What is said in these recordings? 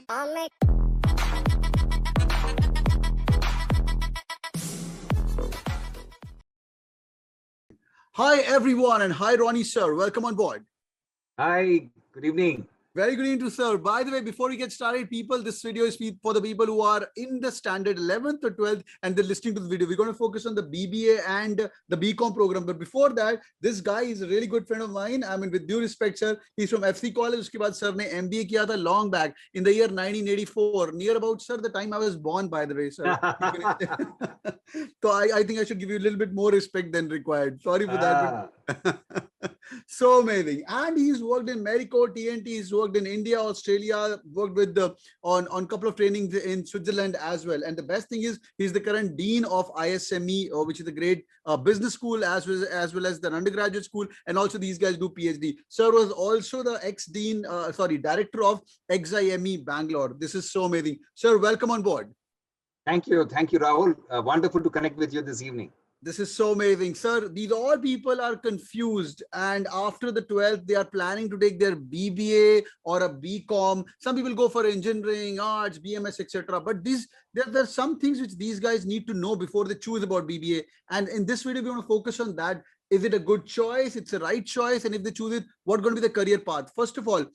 Hi everyone, and hi Ronnie sir. Welcome on board. Hi, good evening. Very good evening to sir. By the way, before we get started, people, this video is for the people who are in the standard 11th or 12th and they're listening to the video. We're going to focus on the BBA and the BCom program. But before that, this guy is a really good friend of mine. I mean, with due respect, sir, he's from FC College. Uske baad sir ne MBA kiya tha long back in the year 1984. Near about, sir, the time I was born, by the way, sir. So I think I should give you a little bit more respect than required. Sorry for that. So amazing. And he's worked in Marico, TNT, he's worked in India, Australia, worked with on a couple of trainings in Switzerland as well. And the best thing is he's the current dean of ISME, which is a great business school as well as the undergraduate school. And also these guys do PhD. Sir was also the director of XIME Bangalore. This is so amazing. Sir, welcome on board. Thank you, Rahul. Wonderful to connect with you this evening. This is so amazing, sir. These all people are confused, and after the 12th, they are planning to take their BBA or a BCom. Some people go for engineering, arts, BMS, etc. But there's some things which these guys need to know before they choose about BBA. And in this video, we want to focus on that. Is it a good choice? It's a right choice, and if they choose it, what's going to be the career path? First of all,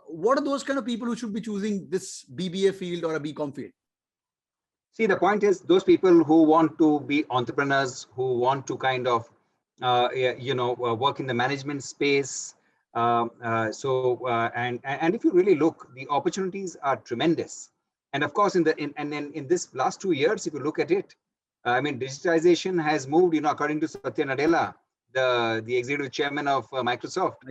what are those kind of people who should be choosing this BBA field or a BCom field? See, the point is those people who want to be entrepreneurs, who want to kind of, work in the management space. And if you really look, the opportunities are tremendous. And of course, in this last 2 years, if you look at it, I mean, digitization has moved. According to Satya Nadella, the executive chairman of Microsoft.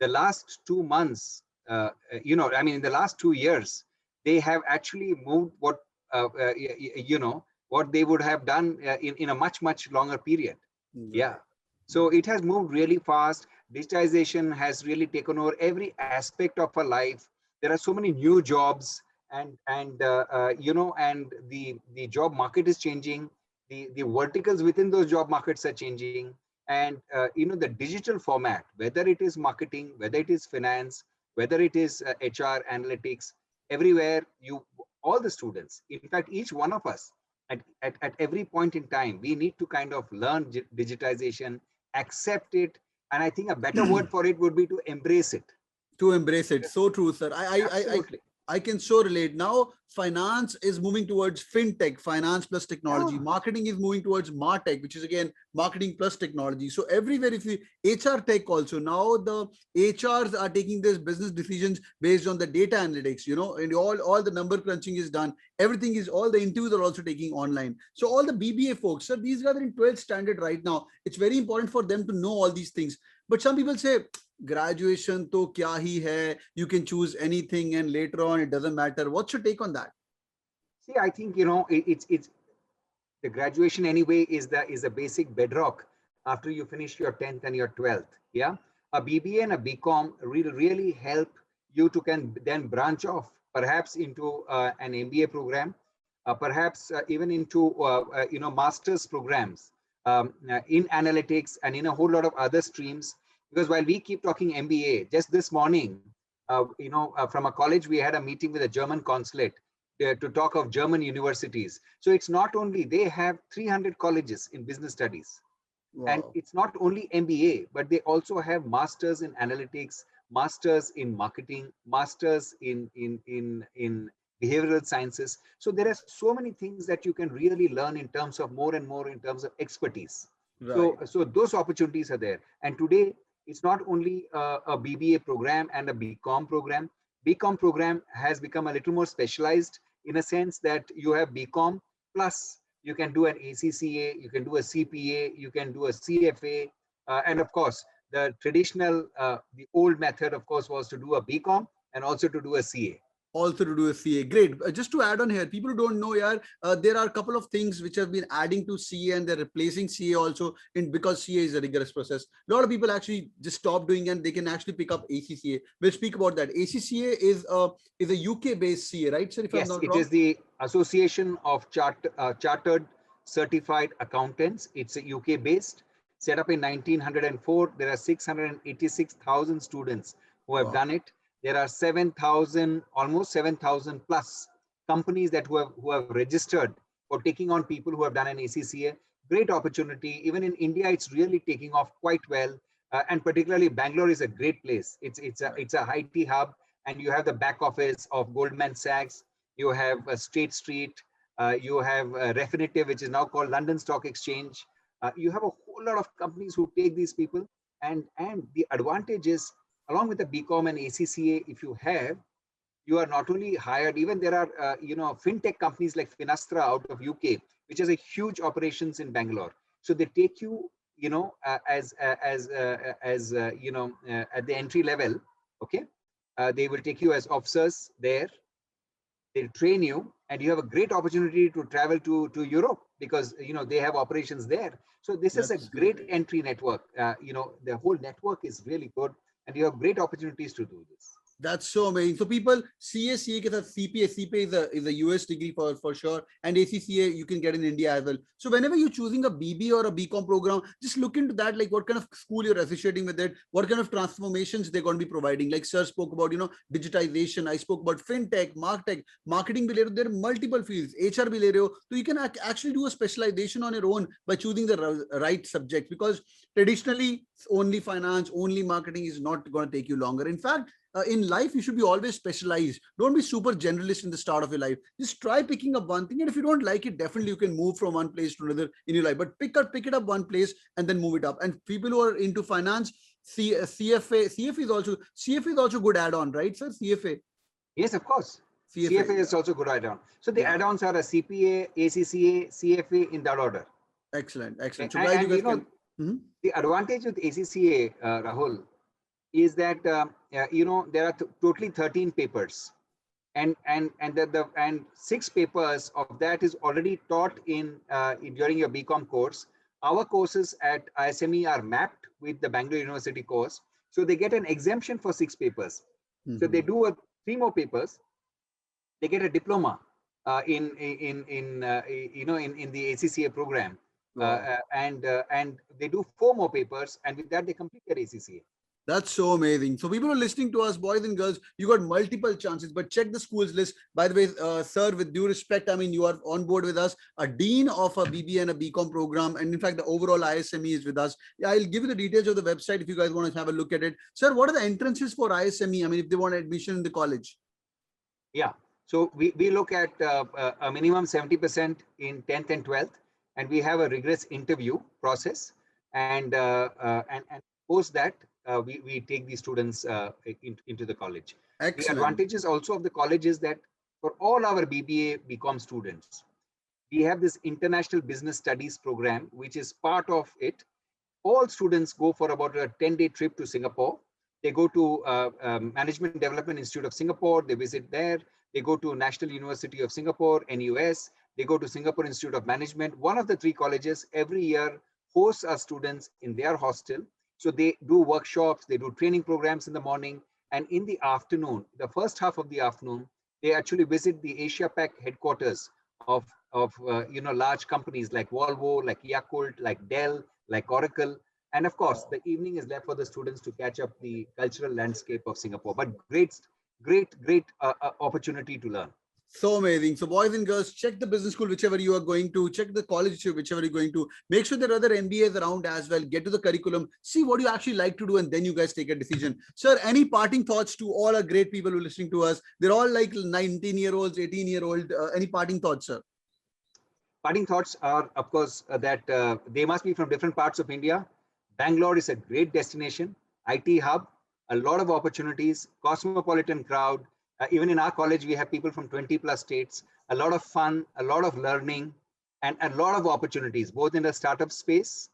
The last 2 months, in the last 2 years, they have actually moved what they would have done in a much longer period. Yeah. So it has moved really fast. Digitization has really taken over every aspect of our life. There are so many new jobs, and the job market is changing. The verticals within those job markets are changing, and the digital format, whether it is marketing, whether it is finance, whether it is HR, analytics, everywhere all the students, in fact, each one of us at every point in time, we need to kind of learn digitization, accept it. And I think a better word for it would be to embrace it. To embrace it. So true, sir. I can so relate. Now, finance is moving towards fintech, finance plus technology. Marketing is moving towards martech, which is again marketing plus technology. So everywhere, if you HR tech also, now the HRs are taking these business decisions based on the data analytics, and all the number crunching is done. Everything is, all the interviews are also taking online. So all the BBA folks, sir, these guys are in 12th standard right now. It's very important for them to know all these things. But some people say, graduation to kya hi hai, you can choose anything and later on it doesn't matter. What's your take on that? See, I think it's the graduation anyway is a basic bedrock after you finish your 10th and your 12th. Yeah, a BBA and a BCom will really help you to then branch off perhaps into an MBA program, perhaps even into master's programs in analytics and in a whole lot of other streams. Because while we keep talking MBA, just this morning, from a college, we had a meeting with a German consulate to talk of German universities. So it's not only, they have 300 colleges in business studies. Wow. And it's not only MBA, but they also have masters in analytics, masters in marketing, masters in behavioral sciences. So there are so many things that you can really learn in terms of more and more in terms of expertise. Right. So those opportunities are there. And today, it's not only a BBA program and a BCom program. BCom program has become a little more specialized in a sense that you have BCom plus you can do an ACCA, you can do a CPA, you can do a CFA, and of course, the traditional, the old method, of course, was to do a BCom and also to do a CA. Also to do a CA. Great. Just to add on here, people who don't know, there are a couple of things which have been adding to CA and they're replacing CA also because CA is a rigorous process. A lot of people actually just stop doing and they can actually pick up ACCA. We'll speak about that. ACCA is a UK based CA, right, sir? Yes, it is the Association of Chartered Certified Accountants. It's a UK based, set up in 1904. There are 686,000 students who have done it. There are 7,000, almost 7,000 plus companies that who have registered for taking on people who have done an ACCA. Great opportunity. Even in India, it's really taking off quite well. And particularly Bangalore is a great place. It's a IT hub, and you have the back office of Goldman Sachs. You have State Street. You have Refinitiv, which is now called London Stock Exchange. You have a whole lot of companies who take these people, and the advantage is, along with the BCom and ACCA, if you have, you are not only hired, even there are fintech companies like Finastra out of UK, which has a huge operations in Bangalore. So they take you, as at the entry level. Okay, they will take you as officers there. They'll train you, and you have a great opportunity to travel to Europe, because they have operations there. So this is a great entry network. The whole network is really good, and you have great opportunities to do this. That's so amazing. So people, CA ke saath CPA is a US degree for sure, and ACCA you can get in India as well. So whenever you're choosing a BB or a BCom program, just look into that, like what kind of school you're associating with it, what kind of transformations they're going to be providing. Like sir spoke about, digitization. I spoke about fintech, martech, marketing. There are multiple fields. HR bhi le rahe ho. So you can actually do a specialization on your own by choosing the right subject, because traditionally only finance, only marketing is not going to take you longer. In fact, in life, you should be always specialized. Don't be super generalist in the start of your life. Just try picking up one thing, and if you don't like it, definitely you can move from one place to another in your life. But pick it up one place and then move it up. And people who are into finance, CFA is also good add-on, right, sir? CFA. Yes, of course. CFA is also good add-on. So the add-ons are a CPA, ACCA, CFA in that order. Excellent. So guys, the advantage with ACCA, Rahul, is that there are totally 13 papers, and 6 papers of that is already taught in during your BCom course. Our courses at ISME are mapped with the Bangalore University course, so they get an exemption for 6 papers. So they do 3 more papers. They get a diploma in the ACCA program, and they do 4 more papers, and with that they complete their ACCA. That's so amazing. So people are listening to us, boys and girls, you got multiple chances, but check the schools list. By the way, sir, with due respect, I mean, you are on board with us, a dean of a BBA and a BCom program. And in fact, the overall ISME is with us. Yeah, I'll give you the details of the website if you guys want to have a look at it. Sir, what are the entrances for ISME? I mean, if they want admission in the college. Yeah. So we look at a minimum 70% in 10th and 12th, and we have a rigorous interview process. And post that, we take these students into the college. Excellent. The advantages also of the college is that for all our BBA, BCom students, we have this International Business Studies program, which is part of it. All students go for about a 10-day trip to Singapore. They go to Management Development Institute of Singapore. They visit there. They go to National University of Singapore, NUS. They go to Singapore Institute of Management. One of the 3 colleges every year hosts our students in their hostel. So they do workshops, they do training programs in the morning, and in the afternoon, the first half of the afternoon, they actually visit the Asia Pac headquarters of large companies like Volvo, like Yakult, like Dell, like Oracle. And of course, the evening is left for the students to catch up the cultural landscape of Singapore. But great opportunity to learn. So amazing. So boys and girls, check the business school, whichever you are going to, check the college, whichever you're going to. Make sure there are other MBAs around as well. Get to the curriculum, see what you actually like to do, and then you guys take a decision. Sir, any parting thoughts to all our great people who are listening to us? They're all like 19-year-olds, 18-year-old. Any parting thoughts, sir? Parting thoughts are, of course, that they must be from different parts of India. Bangalore is a great destination, IT hub, a lot of opportunities, cosmopolitan crowd. Even in our college, we have people from 20 plus states, a lot of fun, a lot of learning, and a lot of opportunities, both in the startup space,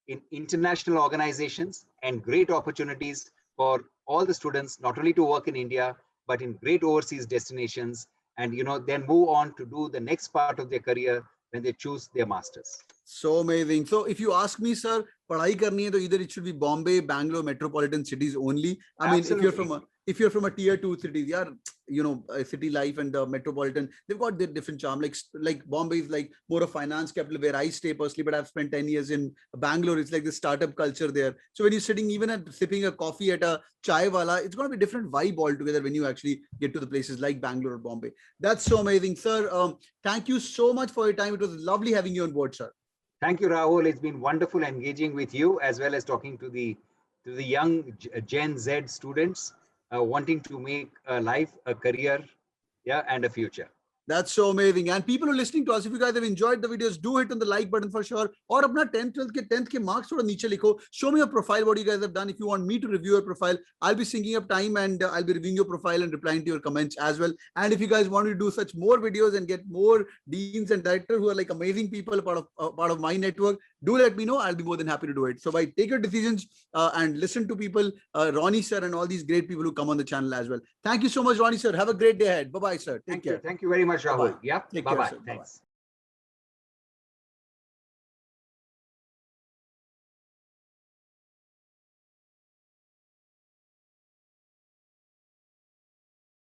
in international organizations, and great opportunities for all the students, not only to work in India, but in great overseas destinations, and then move on to do the next part of their career when they choose their masters. So amazing. So if you ask me, sir, padhai karni hai, to either it should be Bombay, Bangalore, metropolitan cities only. I mean, if you're from if you're from a tier 2 city, yeah, you know, city life and the metropolitan, they've got their different charm. Like Bombay is like more of finance capital where I stay personally, but I've spent 10 years in Bangalore. It's like the startup culture there. So when you're sitting even at sipping a coffee at a chai wala, it's going to be a different vibe altogether when you actually get to the places like Bangalore or Bombay. That's so amazing, sir. Thank you so much for your time. It was lovely having you on board, sir. Thank you, Rahul. It's been wonderful engaging with you as well as talking to the young Gen Z students wanting to make a life, a career, yeah, and a future. That's so amazing. And people who are listening to us, if you guys have enjoyed the videos, do hit on the like button for sure. Or apna 10th, 12th ke marks thoda niche likho. Show me your profile, what you guys have done. If you want me to review your profile, I'll be syncing up time and I'll be reviewing your profile and replying to your comments as well. And if you guys want to do such more videos and get more deans and directors who are like amazing people, part of my network, do let me know. I'll be more than happy to do it. So by take your decisions and listen to people, Ronnie sir and all these great people who come on the channel as well. Thank you so much, Ronnie sir. Have a great day ahead. Bye-bye, sir. Take care. Thank you very much, Rahul. Bye-bye. Yeah. Take Bye-bye. care, sir. Thanks. Bye-bye.